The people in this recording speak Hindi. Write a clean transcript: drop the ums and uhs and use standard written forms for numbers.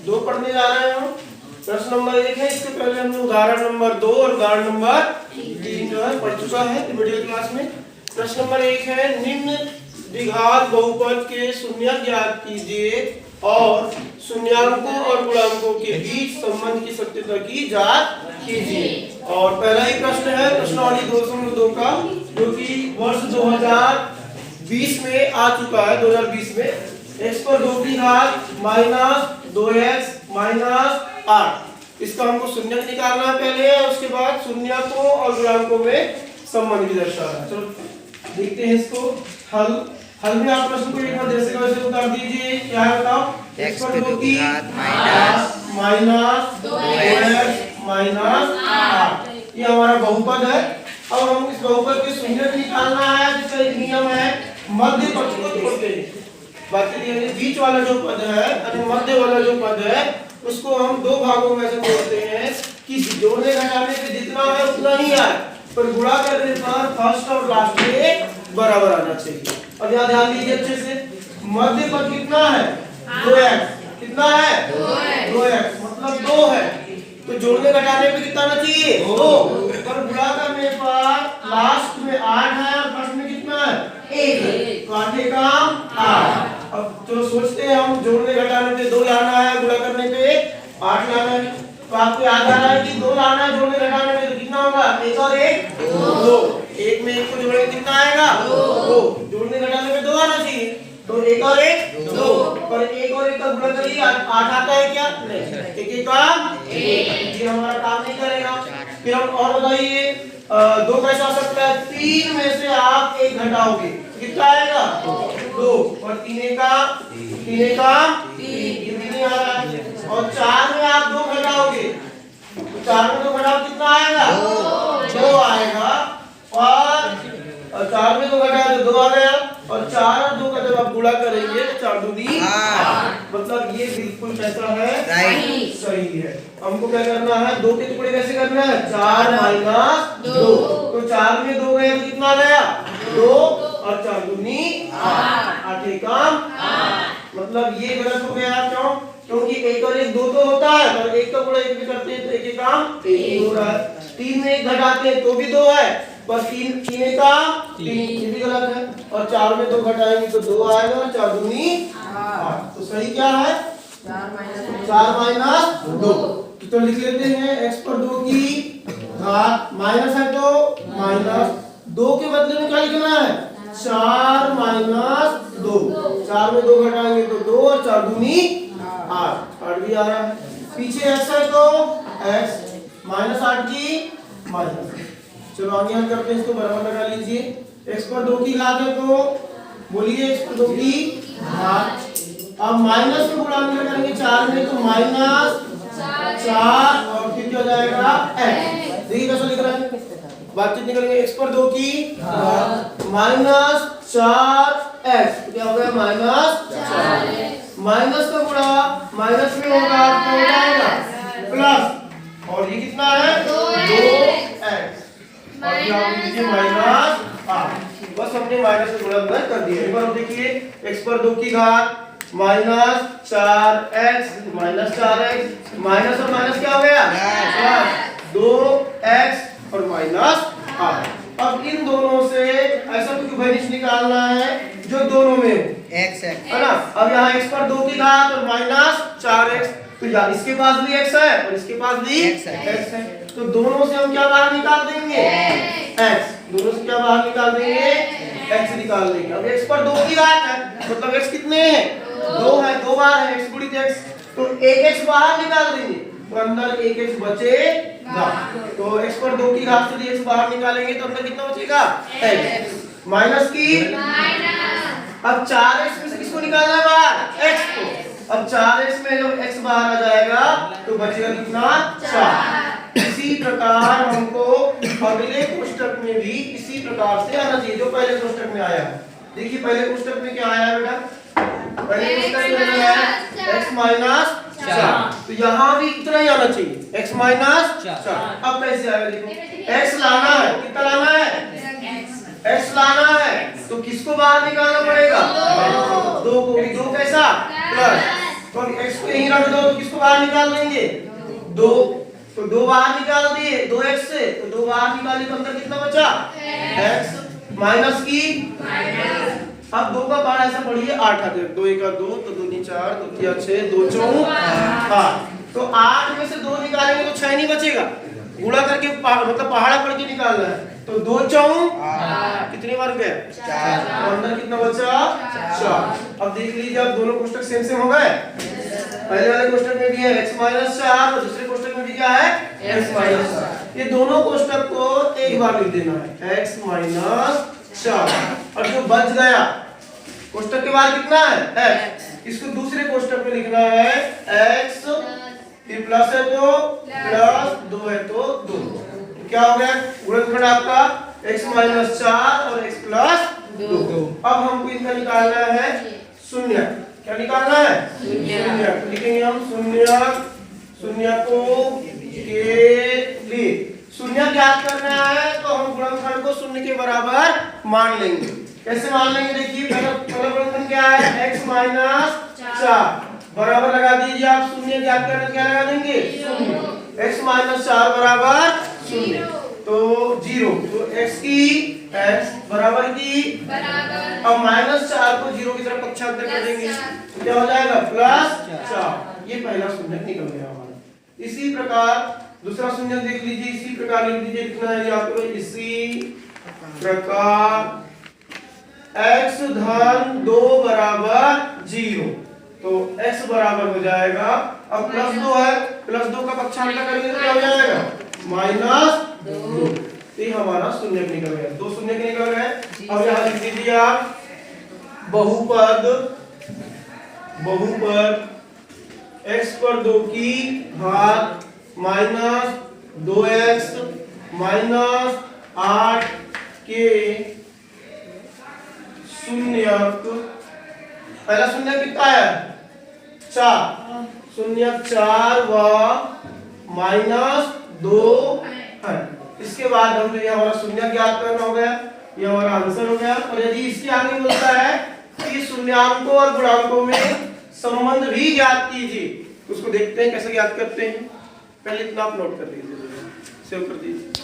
2 पढ़ने जा रहे हैं हम। प्रश्न नंबर 1 है, इसके पहले हमने उदाहरण नंबर 2 और उदाहरण नंबर 3 जो है पढ़ चुका है मिडिल क्लास में। प्रश्न नंबर 1 है, निम्न द्विघात बहुपद के शून्यक ज्ञात कीजिए और शून्याङ्कों और गुणांकों के बीच संबंध की सत्यता की जांच कीजिए। और पहला ही प्रश्न है प्रश्नावली 2.2 का, जो कि वर्ष 2020 में आ चुका है। 2020 में x पर 2 की घात माइनस 2x माइनस 8, इसका हमको शून्यक निकालना है पहले, उसके बाद शून्यकों और गुणांकों में संबंध की दर्शाना है। चलो देखते हैं इसको हल में आप प्रश्न को एक बार जैसे का वैसे उत्तर दीजिए। क्या है बताओ? x पर 2 की घात माइनस 2x माइनस 8, ये हमारा बहुपद है। अब हम इस बहुपद के शून्यक निकालना है, जिसका एक नियम है मध्य पक्ष को तोड़ते हैं। बाकी ये बीच वाला जो पद है और मध्य वाला जो पद है उसको हम 2 भागों में से तोड़ते हैं कि जोड़ने घटाने पे जितना है उतना ही आए, पर गुणा करने पर फर्स्ट और लास्ट में बराबर आना चाहिए। अब यहाँ ध्यान दीजिए अच्छे से, मध्य पद कितना है? 2x, कितना है? 2x मतलब 2 है, तो जोड़ने घटाने पे कितना आना चाहिए? 2, पर गुणा करने पर लास्ट में 8 है और फर्स्ट में कितना है? 1, तो 8 का 8। अब जो सोचते हैं हम जोड़ने घटाने पे 2 लाना है, गुणा करने पे 8 लाना है, तो आपको याद आ रहा है कि 2 लाना है जोड़ने घटाने में, तो कितना होगा? 1 और 1 2, 1 में 1 को जोड़ेंगे कितना आएगा? 2, जोड़ने घटाने में 2 आना चाहिए, तो 1 और 1 2, पर 1 और 1 का गुणा करिए 8 आता है क्या? नहीं, 1 का 1, ये हमारा काम नहीं करेगा। फिर हम और बताइए 2 कैसा आ सकता है? 3 में से आप 1 घटाओगे, कितना आएगा? 2, और 3 का 3, ये भी नहीं आ रहा है। और 4 में आप 2 घटाओगे, तो 4 में 2 घटाओ कितना आएगा? 2 आएगा। और 4 में 2 घटाओ तो 2 आ गया, और 4 और 2 का जब आप गुणा करेंगे तो 4 दूनी 8, मतलब ये बिल्कुल कैसा है? सही है। हमको क्या करना है? 2 के टुकड़े कैसे करना है? 4 माइनस 2, तो 4 में 2 गए तो कितना गया? 2, और 4 दूनी 8, 8 काम 8, मतलब ये गलत हो गया। क्यों? क्योंकि 1 और 1 2 तो होता है, पर 1 का गुणा 1 भी करते हैं तो 1 काम 1 हो रहा है। 3 में 1 घटाते हैं तो भी 2 है, पर 3 का 3, ये भी गलत है। और 4 में 2 घटाएंगे तो 2 आएगा, और 4 दूनी 8, तो सही क्या है? 4 माइनस 2। तो लिख लेते हैं x पर 2 की घात, माइनस है तो माइनस 2 के बदले में क्या लिखना है? 4 माइनस 2, 4 में 2 घटाएंगे तो 2, और 4 दूनी 8, 8 भी आ रहा है। पीछे x है तो x माइनस 8 की माइनस। चलो आगे हम करते हैं, इसको बराबर लगा लीजिए। x पर 2 की घात है तो बोलिए x पर 2 की घात, अब माइनस में गुणा करेंगे 4 में तो माइनस 4, और फिर क्या हो जाएगा? x। देखिए कैसा लिख रहा है, बातचीत निकलेंगे। x पर 2 की घात माइनस 4x, तो क्या हो गया? माइनस 4, माइनस का गुणा माइनस में होगा तो हो जाएगा प्लस, और ये कितना है? 2x, और ये आप लीजिए माइनस 8। बस हमने माइनस से गुणा अंदर कर दिया। एक बार देखिए, x पर 2 की घात minus 4x minus 4x, minus और माइनस क्या हो गया? प्लस 2x और माइनस 8। अब इन दोनों से ऐसा कुछ वैरिएशन निकालना है जो दोनों में x है ना। अब यहाँ x पर 2 की घात और माइनस 4x, तो यार इसके पास भी x है और इसके पास भी x है, तो दोनों से हम क्या बाहर निकाल देंगे? x। दोनों से क्या बाहर निकाल देंगे? x निकाल देंगे। अब x पर 2 की घात है, मतलब x कितने हैं? 2 है, 2 बार है x गुणित x, तो 1x बाहर निकाल देंगे तो अंदर 1x बचेगा। तो x पर 2 की घात से x बाहर निकालेंगे तो अंदर कितना बचेगा? x माइनस की अब 4x में से किसको निकालना है बाहर? x को। अब 4x में जब x बाहर आ जाएगा तो बचेगा कितना? 4। इसी प्रकार हमको अगले कोष्टक में भी इसी प्रकार से आना चाहिए जो पहले कोष्टक में आया है। देखिए पहले कोष्टक में क्या आया बेटा? पहले कोष्टक में आया x माइनस 4, तो यहाँ भी कितना ही आना चाहिए? x minus 4। अब कैसे आएगा? देखो x लाना है, कितना लाना है? x लाना है, तो किसको बाहर निकालना पड़ेगा? 2 को। 2 कैसा? प्लस तो x को यहीं रख दो, तो किसको बाहर निकाल लेंगे 2, तो 2 बाहर निकाल दिए 2x से, तो 2 बाहर निकाले तो अंदर कितना बचा x माइनस की अब 2 का बार ऐसा पढ़िए 8 आ जाए 2 1 2 तो 2 3 4 2 3 6 2 4 8, तो 8 में से 2 निकालेंगे तो 6 नहीं बचेगा, गुणा करके मतलब पहाड़ा पढ़ के निकालना है, तो 2 4 कितनी बार गए 4, तो अंदर कितना बचा 4। अब देख लीजिए अब दोनों कोष्टक सेम सेम हो गए, पहले वाले कोष्टक में भी है x 4 और दूसरे कोष्टक में भी क्या है x 4, ये दोनों कोष्टक को एक बार लिख देना है x 4, और जो बच गया कोष्टक के बाद कितना है x, इसको दूसरे कोष्टक में लिखना है x, फिर प्लस है तो प्लस 2 है तो 2, क्या हो गया गुणनखंड आपका x 4 और x 2। अब हमको इनका निकालना है शून्य, क्या निकालना है शून्य, तो लिखेंगे हम शून्य को के लिए शून्य ज्ञात करना है, तो हम गुणनखंड को शून्य के बराबर मान लेंगे। कैसे मान लेंगे देखिए, पहला गुणनखंड क्या है x 4 बराबर लगा दीजिए आप, शून्य ज्ञात करना क्या लगा देंगे शून्य, x 4 बराबर शून्य तो 0, तो x बराबर की अब -4 को 0 की तरफ पक्षांतर कर देंगे, तो क्या हो जाएगा +4, ये पहला शून्य निकल गया हमारा। इसी प्रकार दूसरा शून्य देख लीजिए, इसी प्रकार लिख दीजिए, कितना है आपको इसी प्रकार x धन 2 बराबर 0, तो x बराबर हो जाएगा अब +2 है, +2 का पक्षांतर करेंगे तो क्या हो जाएगा -2, ये हमारा शून्य निकल गया, 2 शून्य निकल गए। अब यहाँ लिख दीजिए आप बहुपद x पर 2 की घात -2x -8 के शून्यक, पहला शून्य कितना है 4, शून्य 4 व -2 है। इसके बाद हम जो हमारा शून्य ज्ञात करना हो गया, ये हमारा आंसर हो गया। और यदि इसके आगे बोलता है कि शून्यांकों और गुणांकों में संबंध भी ज्ञात कीजिए, उसको देखते हैं कैसे ज्ञात करते हैं। पहले इतना आप नोट कर लीजिए, सेव कर दीजिए।